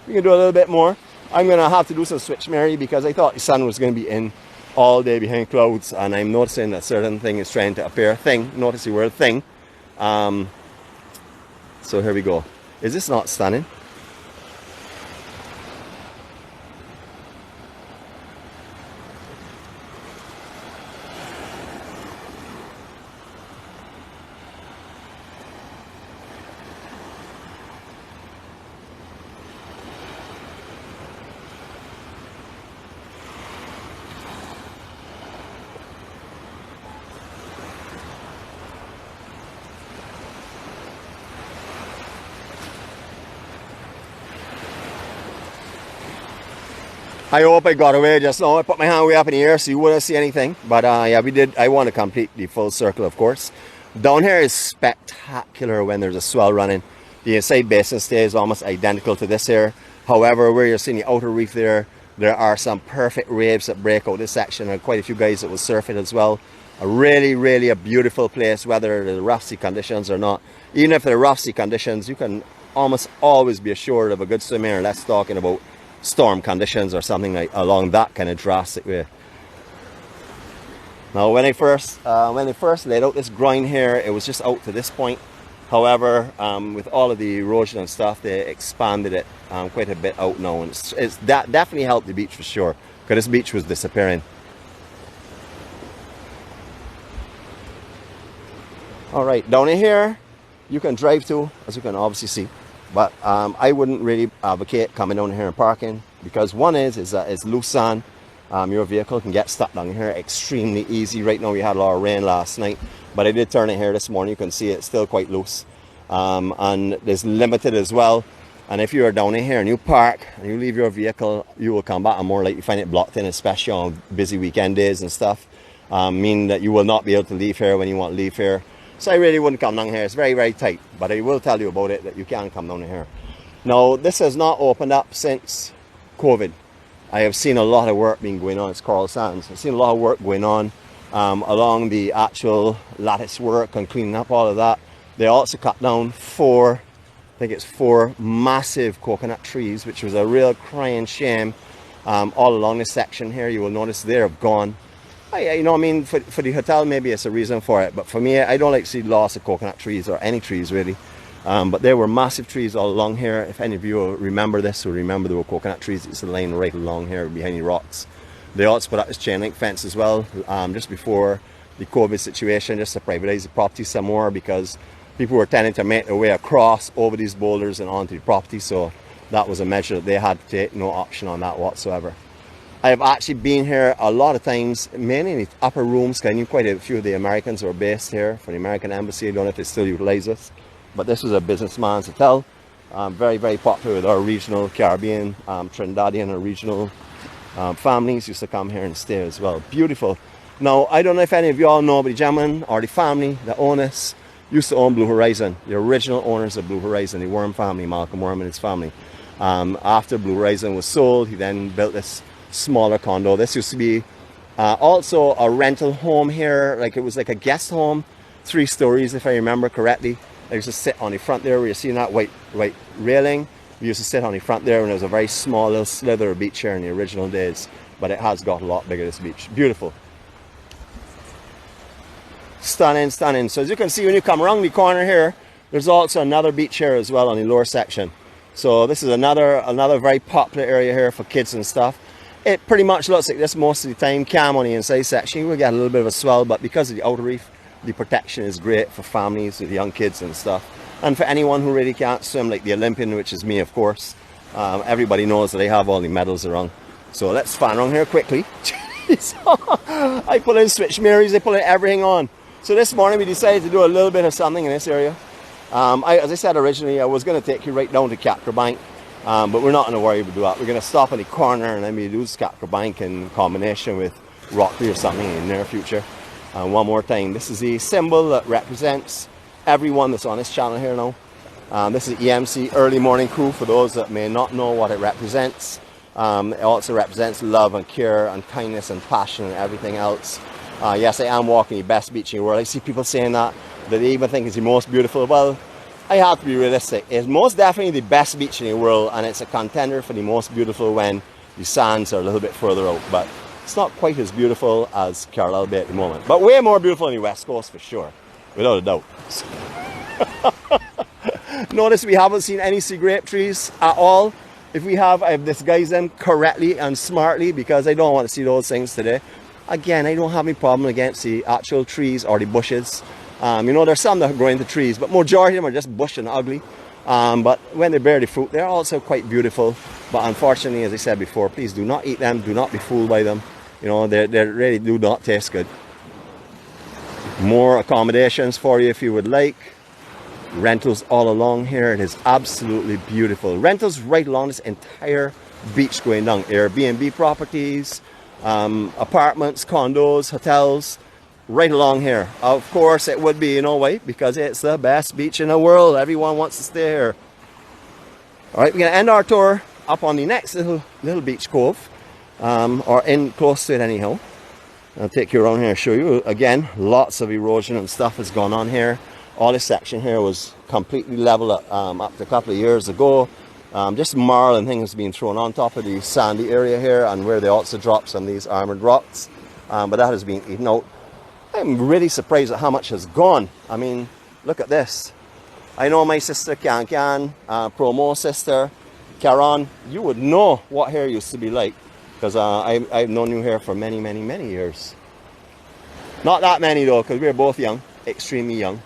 We can do a little bit more. I'm going to have to do some switch, Mary, because I thought the sun was going to be in all day behind clouds, and I'm noticing that certain thing is trying to appear. Notice the word thing. So here we go. Is this not stunning? I hope I got away just now. I put my hand way up in the air so you wouldn't see anything. But yeah, we did. I want to complete the full circle, of course. Down here is spectacular when there's a swell running. The inside basin stays almost identical to this here. However, where you're seeing the outer reef there are some perfect waves that break out this section, and quite a few guys that will surf it as well. Really a beautiful place, whether the rough sea conditions or not. Even if they're rough sea conditions, you can almost always be assured of a good swim here. That's talking about storm conditions or something like along that kind of drastic way. Now when they first laid out this groin here, it was just out to this point. However, with all of the erosion and stuff, they expanded it quite a bit out now, and that definitely helped the beach for sure, because this beach was disappearing. All right, down in here, you can drive to, as you can obviously see. But I wouldn't really advocate coming down here and parking, because one is that it's loose sand. Your vehicle can get stuck down here extremely easy. Right now we had a lot of rain last night, but I did turn it here this morning. You can see it's still quite loose, and it's limited as well. And if you are down in here and you park and you leave your vehicle, you will come back and more likely find it blocked in, especially on busy weekend days and stuff. Meaning that you will not be able to leave here when you want to leave here. So I really wouldn't come down here. It's very, very tight, but I will tell you about it, that you can come down here. Now, this has not opened up since COVID. I have seen a lot of work being going on. It's Coral Sands. I've seen a lot of work going on along the actual lattice work and cleaning up all of that. They also cut down four massive coconut trees, which was a real crying shame. All along this section here, you will notice they are gone. You know what I mean, for the hotel maybe it's a reason for it, but for me, I don't like to see loss of coconut trees or any trees really. But there were massive trees all along here. If any of you remember this, or remember there were coconut trees that used to line right along here behind the rocks. They also put up this chain link fence as well, just before the COVID situation, just to privatize the property some more, because people were tending to make their way across over these boulders and onto the property. So that was a measure that they had to take, no option on that whatsoever. I have actually been here a lot of times, mainly in the upper rooms, because I knew quite a few of the Americans who were based here for the American Embassy. I don't know if they still utilize this, but this was a businessman's hotel. Very, very popular with our regional Caribbean, Trinidadian and regional families used to come here and stay as well. Beautiful. Now, I don't know if any of you all know, but the gentleman or the family that own this used to own Blue Horizon. The original owners of Blue Horizon, the Worm family, Malcolm Worm and his family. After Blue Horizon was sold, he then built this smaller condo. This used to be also a rental home here, like it was like a guest home, 3 stories if I remember correctly. I used to sit on the front there where you're seeing that white railing. We used to sit on the front there, and there was a very small little slither of beach here in the original days, but it has got a lot bigger, this beach. Beautiful. Stunning, stunning. So as you can see, when you come around the corner here, there's also another beach here as well on the lower section. So this is another very popular area here for kids and stuff. It pretty much looks like this most of the time. Calm on the inside section, you will get a little bit of a swell, but because of the outer reef, the protection is great for families with young kids and stuff. And for anyone who really can't swim, like the Olympian, which is me of course. Everybody knows that I have all the medals around. So let's fan around here quickly. I pull in switch mirrors, I pull in everything on. So this morning we decided to do a little bit of something in this area. As I said originally, I was going to take you right down to Capture Bank. But we're not going to worry about that. We're going to stop in the corner and then we do Capture Bank in combination with Rockley or something in the near future. And one more time, this is the symbol that represents everyone that's on this channel here now. This is EMC Early Morning Crew, for those that may not know what it represents. It also represents love and care and kindness and passion and everything else. Yes, I am walking the best beach in the world. I see people saying that they even think it's the most beautiful. Well, I have to be realistic. It's most definitely the best beach in the world, and it's a contender for the most beautiful when the sands are a little bit further out. But it's not quite as beautiful as Carlisle Bay at the moment. But way more beautiful on the west coast for sure, without a doubt. Notice we haven't seen any sea grape trees at all. If we have, I've disguised them correctly and smartly because I don't want to see those things today. Again, I don't have any problem against the actual trees or the bushes. You know, there's some that grow into trees, but majority of them are just bush and ugly. But when they bear the fruit, they're also quite beautiful. But unfortunately, as I said before, please do not eat them. Do not be fooled by them. You know, they really do not taste good. More accommodations for you if you would like. Rentals all along here. It is absolutely beautiful. Rentals right along this entire beach going down. Airbnb properties, apartments, condos, hotels. Right along here. Of course it would be, you know why? Because it's the best beach in the world. Everyone wants to stay here. Alright, we're going to end our tour up on the next little beach cove. Or in close to it anyhow. I'll take you around here and show you. Again, lots of erosion and stuff has gone on here. All this section here was completely level up to a couple of years ago. Just marl and things being thrown on top of the sandy area here, and where they also dropped some of these armored rocks. But that has been eaten out. I'm really surprised at how much has gone. I mean, look at this. I know my sister Promo sister, Karen, you would know what hair used to be like, because I've known you here for many, many, many years. Not that many though, because we're both young, extremely young.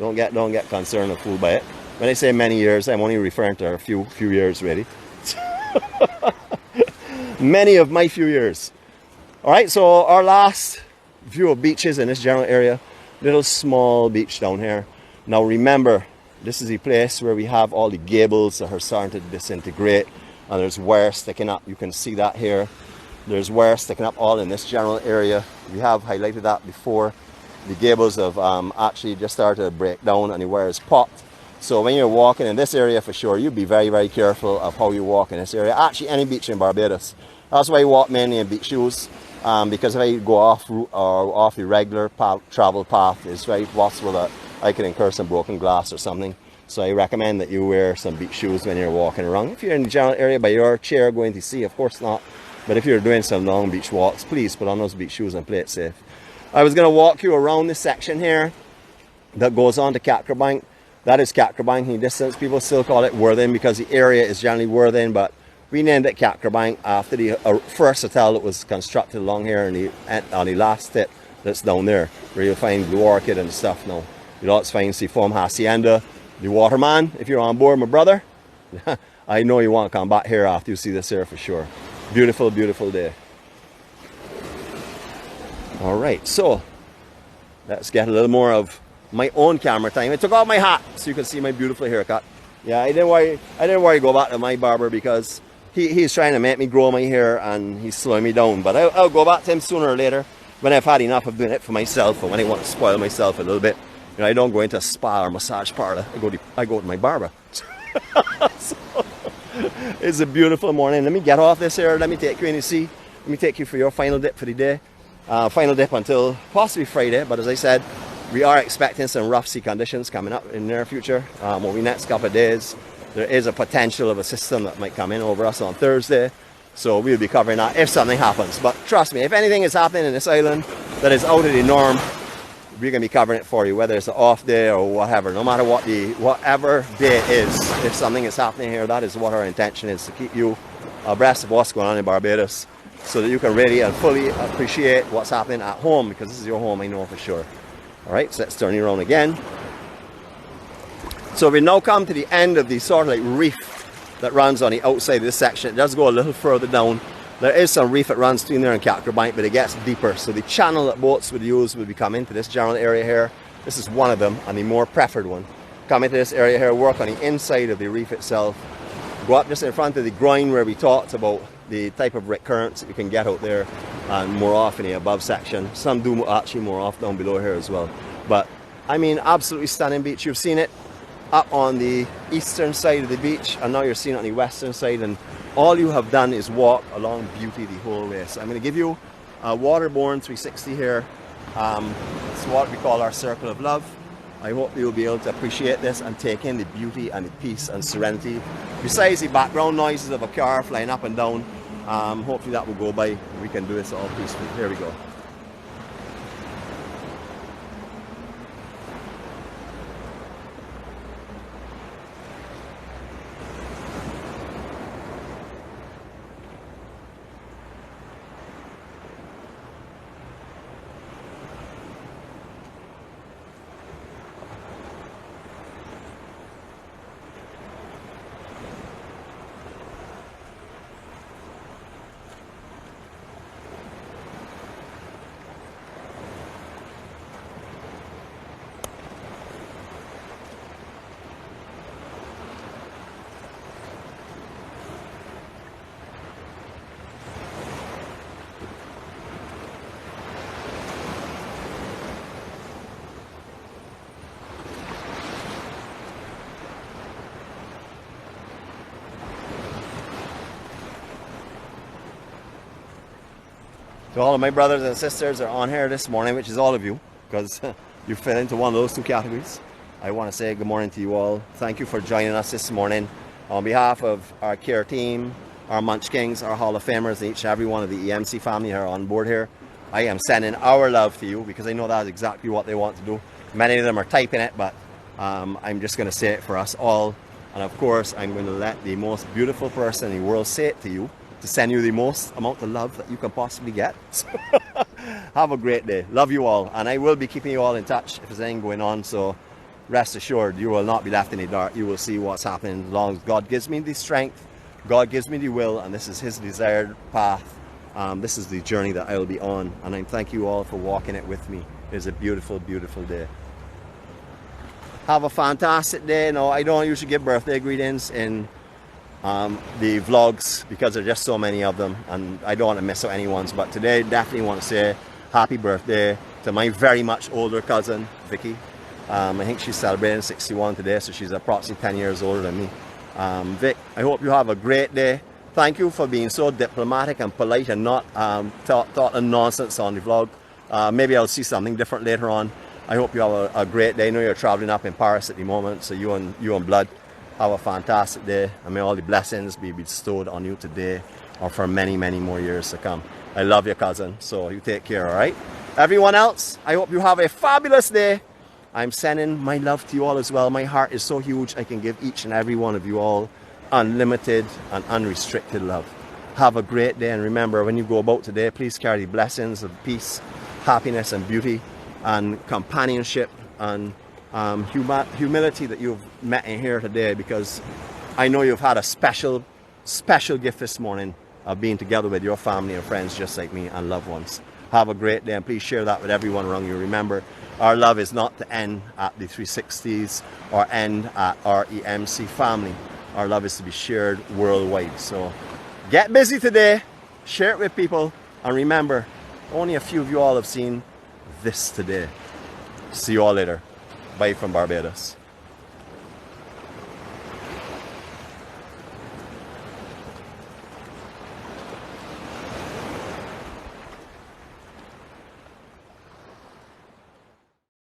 Don't get concerned or fooled by it. When I say many years, I'm only referring to a few years really. Many of my few years. Alright, so our last view of beaches in this general area. Little small beach down here. Now remember, this is the place where we have all the gables that are starting to disintegrate. And there's wire sticking up. You can see that here. There's wire sticking up all in this general area. We have highlighted that before. The gables have actually just started to break down and the wires popped. So when you're walking in this area for sure, you be very, very careful of how you walk in this area. Actually, any beach in Barbados. That's why I walk mainly in beach shoes. Because if I go off route or off the regular travel path, it's very possible that I could incur some broken glass or something. So I recommend that you wear some beach shoes when you're walking around. If you're in the general area by your chair going to sea, of course not. But if you're doing some long beach walks, please put on those beach shoes and play it safe. I was going to walk you around this section here that goes on to Bank. That is Bank in the distance. People still call it Worthing because the area is generally Worthing, but we named it Bank after the first hotel that was constructed along here on the last tip that's down there, where you'll find Blue Orchid and stuff now. You'll also find Seafoam Hacienda, the Waterman, if you're on board, my brother. I know you want to come back here after you see this here for sure. Beautiful, beautiful day. Alright, so let's get a little more of my own camera time. I took off my hat so you can see my beautiful haircut. Yeah, I didn't worry to go back to my barber because he's trying to make me grow my hair and he's slowing me down. But I'll go back to him sooner or later when I've had enough of doing it for myself, or when I want to spoil myself a little bit. You know, I don't go into a spa or massage parlor. I go to my barber. So, it's a beautiful morning. Let me get off this here. Let me take you in the sea. Let me take you for your final dip for the day. Final dip until possibly Friday. But as I said, we are expecting some rough sea conditions coming up in the near future. Over the next couple of days, there is a potential of a system that might come in over us on Thursday. So we'll be covering that if something happens. But trust me, if anything is happening in this island that is out of the norm, we're going to be covering it for you, whether it's an off day or whatever. No matter what whatever day it is, if something is happening here, that is what our intention is, to keep you abreast of what's going on in Barbados, so that you can really and fully appreciate what's happening at home, because this is your home, I know for sure. Alright, so let's turn you around again. So we now come to the end of the sort of like reef that runs on the outside of this section. It does go a little further down. There is some reef that runs between there and Bank, but it gets deeper. So the channel that boats would use would be coming to this general area here. This is one of them, and the more preferred one. Come into this area here, work on the inside of the reef itself. Go up just in front of the groin where we talked about the type of currents that you can get out there, and more off in the above section. Some do actually more off down below here as well. But I mean, absolutely stunning beach. You've seen it up on the eastern side of the beach, and now you're seeing it on the western side, and all you have done is walk along beauty the whole way. So I'm going to give you a waterborne 360 here. It's what we call our circle of love. I hope you'll be able to appreciate this and take in the beauty and the peace and serenity, besides the background noises of a car flying up and down. Hopefully that will go by. We can do this all peacefully. Here we go. To all of my brothers and sisters that are on here this morning, which is all of you, because you fit into one of those two categories, I want to say good morning to you all. Thank you for joining us this morning. On behalf of our care team, our Munch Kings, our Hall of Famers, and each and every one of the EMC family who are on board here, I am sending our love to you, because I know that is exactly what they want to do. Many of them are typing it, but I'm just going to say it for us all. And of course, I'm going to let the most beautiful person in the world say it to you, to send you the most amount of love that you can possibly get. Have a great day. Love you all. And I will be keeping you all in touch if there's anything going on. So rest assured, you will not be left in the dark. You will see what's happening as long as God gives me the strength, God gives me the will, and this is His desired path. This is the journey that I will be on, and I thank you all for walking it with me. It is a beautiful, beautiful day. Have a fantastic day. No, I don't usually give birthday greetings in the vlogs because there are just so many of them, and I don't want to miss out anyone's. But today, definitely want to say happy birthday to my very much older cousin, Vicky. I think she's celebrating 61 today, so she's approximately 10 years older than me. Vic, I hope you have a great day. Thank you for being so diplomatic and polite and not talking nonsense on the vlog. Maybe I'll see something different later on. I hope you have a great day. I know you're traveling up in Paris at the moment, so you and Blood have a fantastic day, and may all the blessings be bestowed on you today or for many, many more years to come. I love your cousin, so you take care, all right? Everyone else, I hope you have a fabulous day. I'm sending my love to you all as well. My heart is so huge, I can give each and every one of you all unlimited and unrestricted love. Have a great day, and remember, when you go about today, please carry the blessings of peace, happiness and beauty and companionship and humility that you've met in here today, because I know you've had a special gift this morning of being together with your family and friends just like me and loved ones. Have a great day, and please share that with everyone around you. Remember, our love is not to end at the 360s or end at our EMC family. Our love is to be shared worldwide. So get busy today, share it with people, and remember, only a few of you all have seen this today. See you all later. Bye from Barbados.